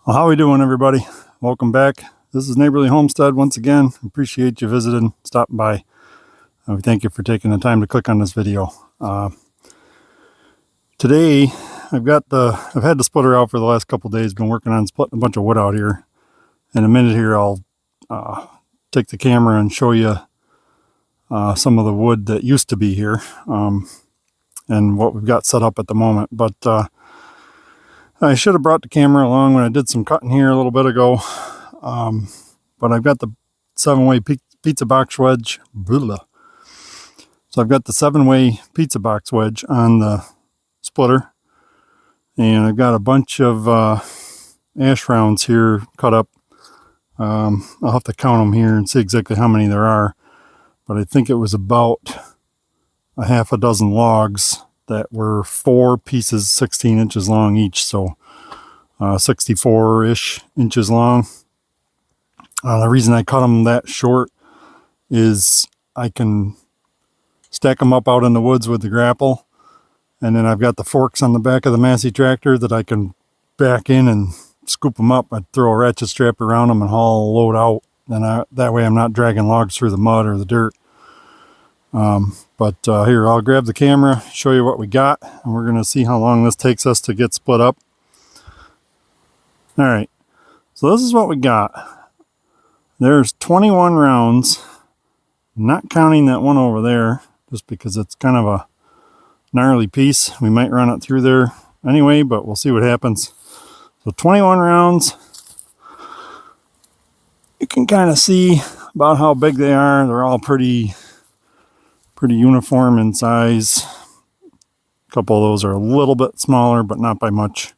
Well, how we doing, everybody? Welcome back. This is Neighborly Homestead once again. Appreciate you visiting, stopping by. We thank you for taking the time to click on this video. Today, I've had the splitter out for the last couple days. Been working on splitting a bunch of wood out here. In a minute here, I'll take the camera and show you some of the wood that used to be here and what we've got set up at the moment. But I should have brought the camera along when I did some cutting here a little bit ago. But I've got the 7-way pizza box wedge. Blah. So I've got the 7-way pizza box wedge on the splitter. And I've got a bunch of ash rounds here cut up. I'll have to count them here and see exactly how many there are. But I think it was about a half a dozen logs that were 4 pieces 16 inches long each, so 64-ish inches long. The reason I cut them that short is I can stack them up out in the woods with the grapple, and then I've got the forks on the back of the Massey tractor that I can back in and scoop them up. I throw a ratchet strap around them and haul a load out, and that way I'm not dragging logs through the mud or the dirt. But here, I'll grab the camera, show you what we got, and we're going to see how long this takes us to get split up. Alright, so this is what we got. There's 21 rounds, not counting that one over there, just because it's kind of a gnarly piece. We might run it through there anyway, but we'll see what happens. So 21 rounds. You can kind of see about how big they are. They're all pretty uniform in size. A couple of those are a little bit smaller, but not by much.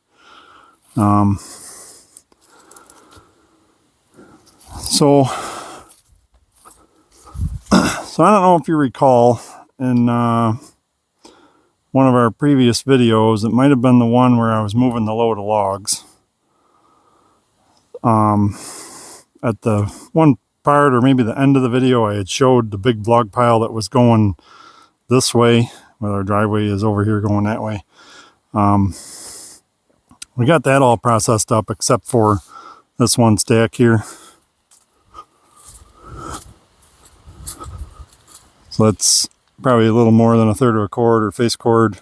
So I don't know if you recall in one of our previous videos, it might have been the one where I was moving the load of logs. At the one part, or maybe the end of the video, I had showed the big log pile that was going this way, where our driveway is over here going that way. We got that all processed up except for this one stack here. So that's probably a little more than a third of a cord or face cord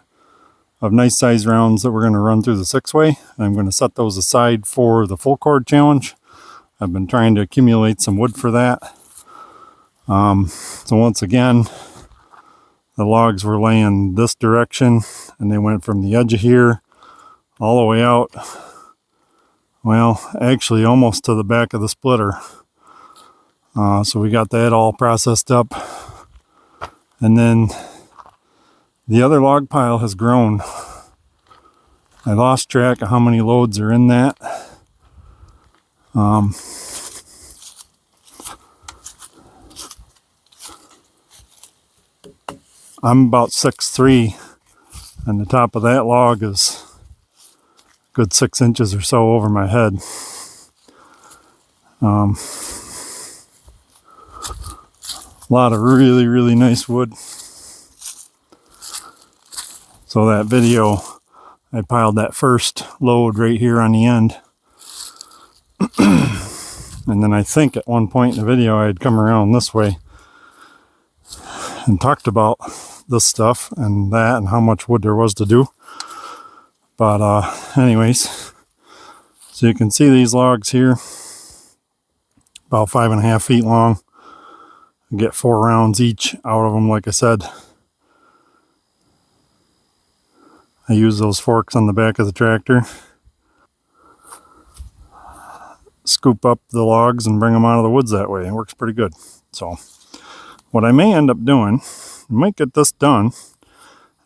of nice size rounds that we're going to run through the 6-way. I'm going to set those aside for the full cord challenge. I've been trying to accumulate some wood for that. So once again, the logs were laying this direction, and they went from the edge of here all the way out. Well, actually almost to the back of the splitter. So we got that all processed up. And then the other log pile has grown. I lost track of how many loads are in that. I'm about 6'3", and the top of that log is a good 6 inches or so over my head. A lot of really nice wood. So that video, I piled that first load right here on the end. And then I think at one point in the video I had come around this way and talked about this stuff and that and how much wood there was to do. But anyways, so you can see these logs here, about 5.5 feet long. I get 4 rounds each out of them, like I said. I use those forks on the back of the tractor. Scoop up the logs and bring them out of the woods that way. It works pretty good. So what I may end up doing, I might get this done,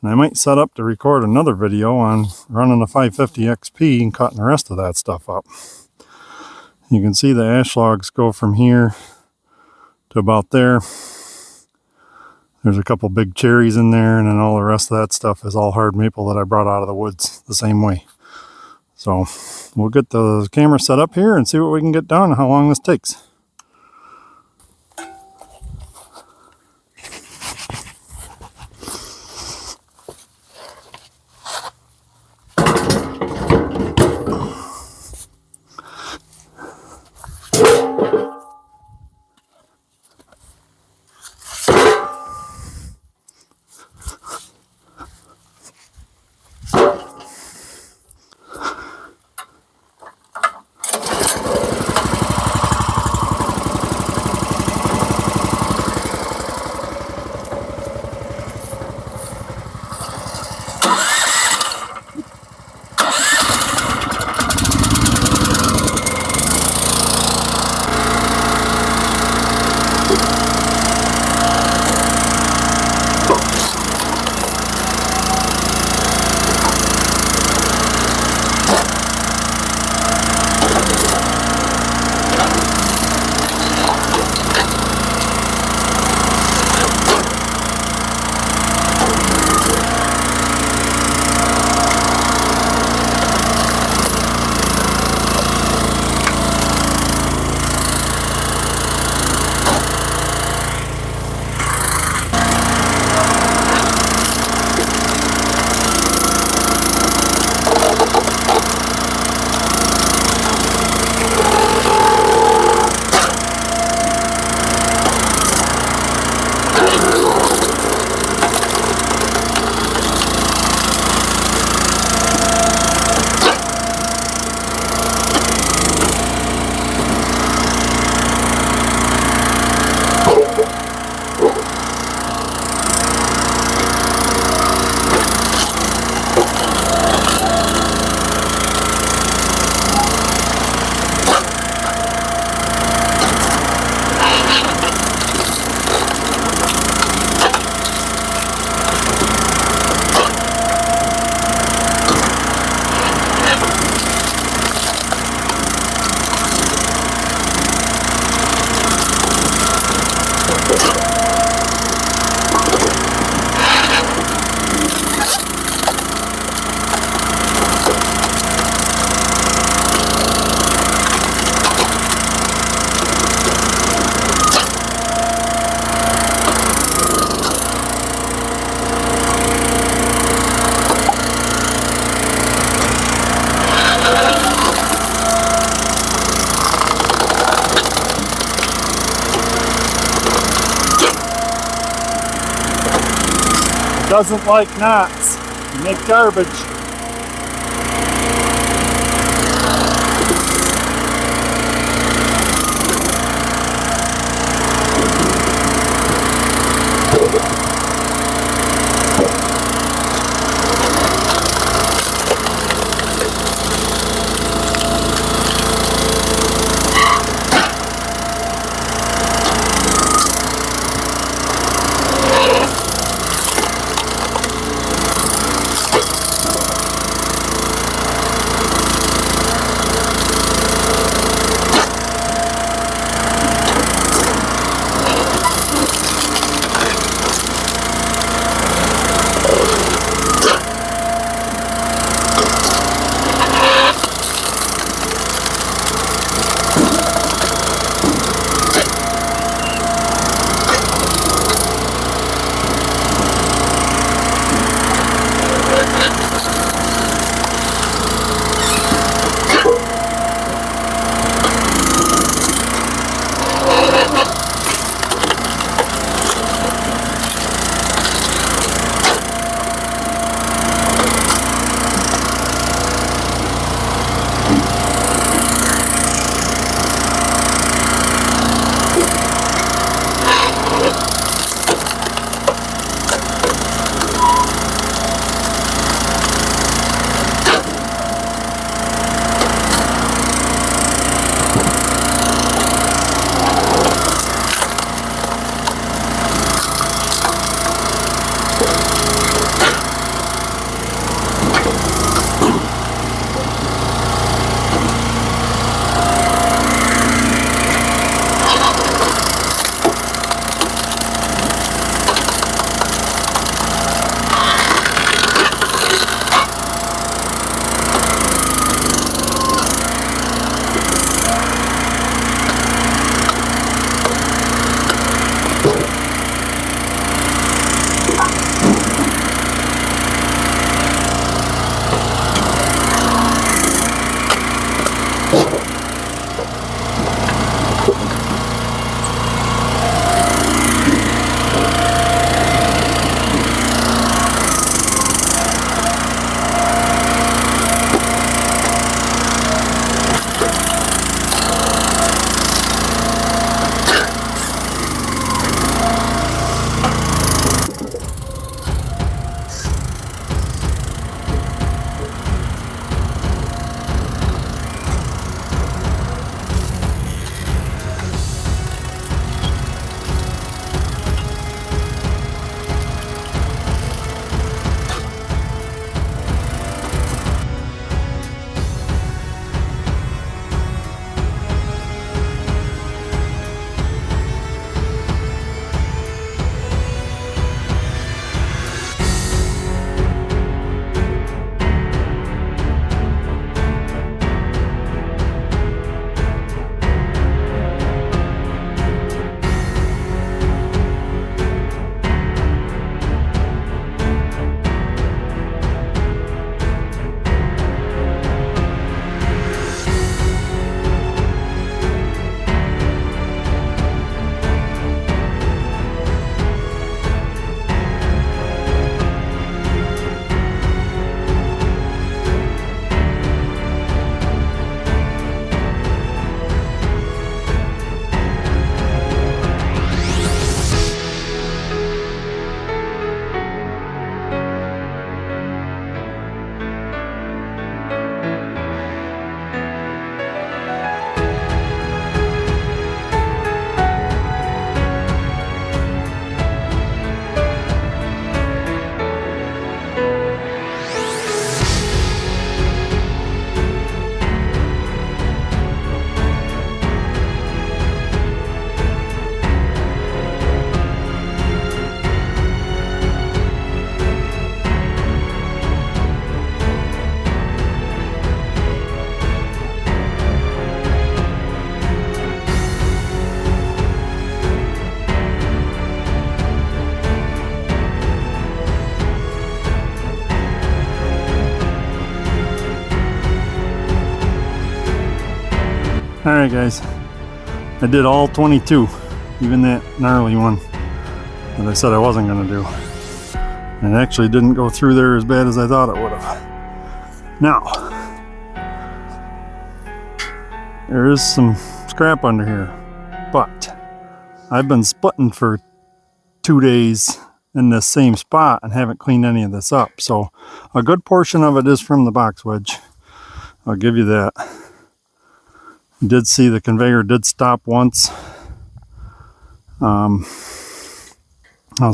and I might set up to record another video on running a 550 XP and cutting the rest of that stuff up. You can see the ash logs go from here to about there. There's a couple big cherries in there, and then all the rest of that stuff is all hard maple that I brought out of the woods the same way. So we'll get the camera set up here and see what we can get done and how long this takes. doesn't like knots. You make garbage. Alright guys, I did all 22, even that gnarly one that I said I wasn't going to do. And it actually didn't go through there as bad as I thought it would have. Now, there is some scrap under here, but I've been splitting for 2 days in this same spot and haven't cleaned any of this up. So a good portion of it is from the box wedge. I'll give you that. You did see the conveyor did stop once. As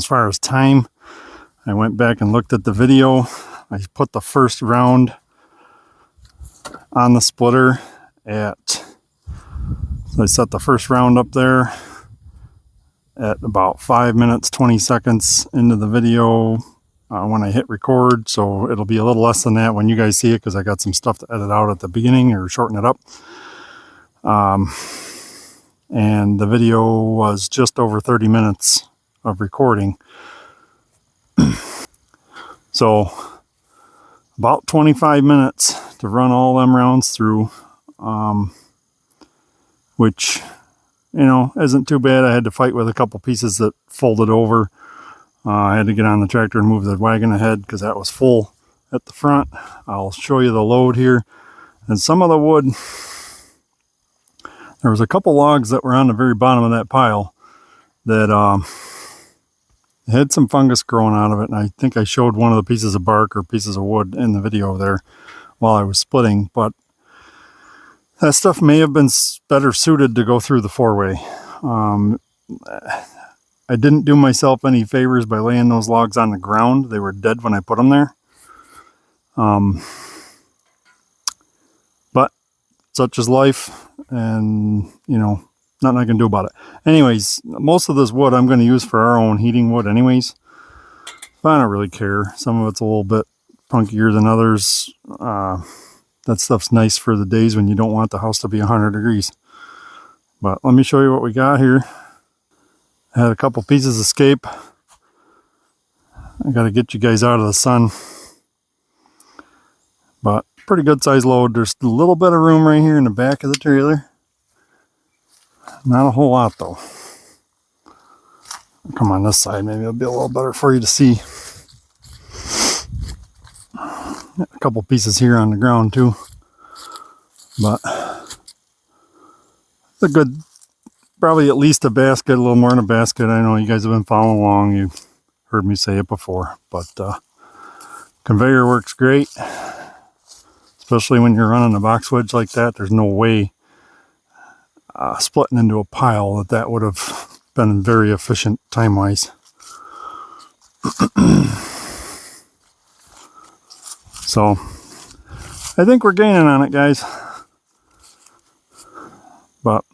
far as time, I went back and looked at the video. I put the first round on the splitter at, so I set the first round up there at about 5 minutes 20 seconds into the video when I hit record, so it'll be a little less than that when you guys see it, because I got some stuff to edit out at the beginning or shorten it up. And the video was just over 30 minutes of recording. So about 25 minutes to run all them rounds through, which, you know, isn't too bad. I had to fight with a couple pieces that folded over. I had to get on the tractor and move the wagon ahead because that was full at the front. I'll show you the load here. And some of the wood, there was a couple logs that were on the very bottom of that pile that had some fungus growing out of it. And I think I showed one of the pieces of bark or pieces of wood in the video there while I was splitting. But that stuff may have been better suited to go through the 4-way. I didn't do myself any favors by laying those logs on the ground. They were dead when I put them there. But such is life, and, you know, nothing I can do about it. Anyways, most of this wood I'm going to use for our own heating wood anyways. But I don't really care. Some of it's a little bit punkier than others. That stuff's nice for the days when you don't want the house to be 100 degrees. But let me show you what we got here. I had a couple pieces escape. I got to get you guys out of the sun. But pretty good size load. There's a little bit of room right here in the back of the trailer. Not a whole lot though. Come on this side, maybe it'll be a little better for you to see. A couple pieces here on the ground too. But it's a good, probably at least a basket, a little more than a basket. I know you guys have been following along. You've heard me say it before. But conveyor works great. Especially when you're running a box wedge like that. There's no way splitting into a pile that would have been very efficient time-wise. So I think we're gaining on it, guys. But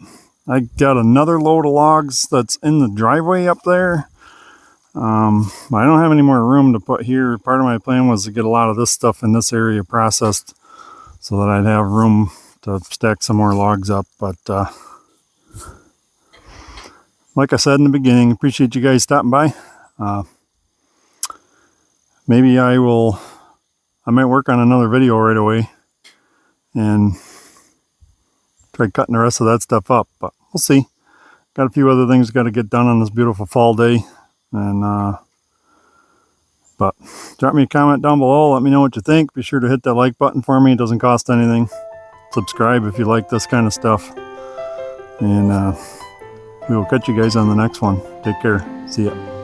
I got another load of logs that's in the driveway up there. I don't have any more room to put here. Part of my plan was to get a lot of this stuff in this area processed so that I'd have room to stack some more logs up. But like I said in the beginning, appreciate you guys stopping by. Maybe I might work on another video right away and try cutting the rest of that stuff up, but we'll see. Got a few other things got to get done on this beautiful fall day. And but drop me a comment down below. Let me know what you think. Be sure to hit that like button for me. It doesn't cost anything. Subscribe if you like this kind of stuff. And we will catch you guys on the next one. Take care. See ya.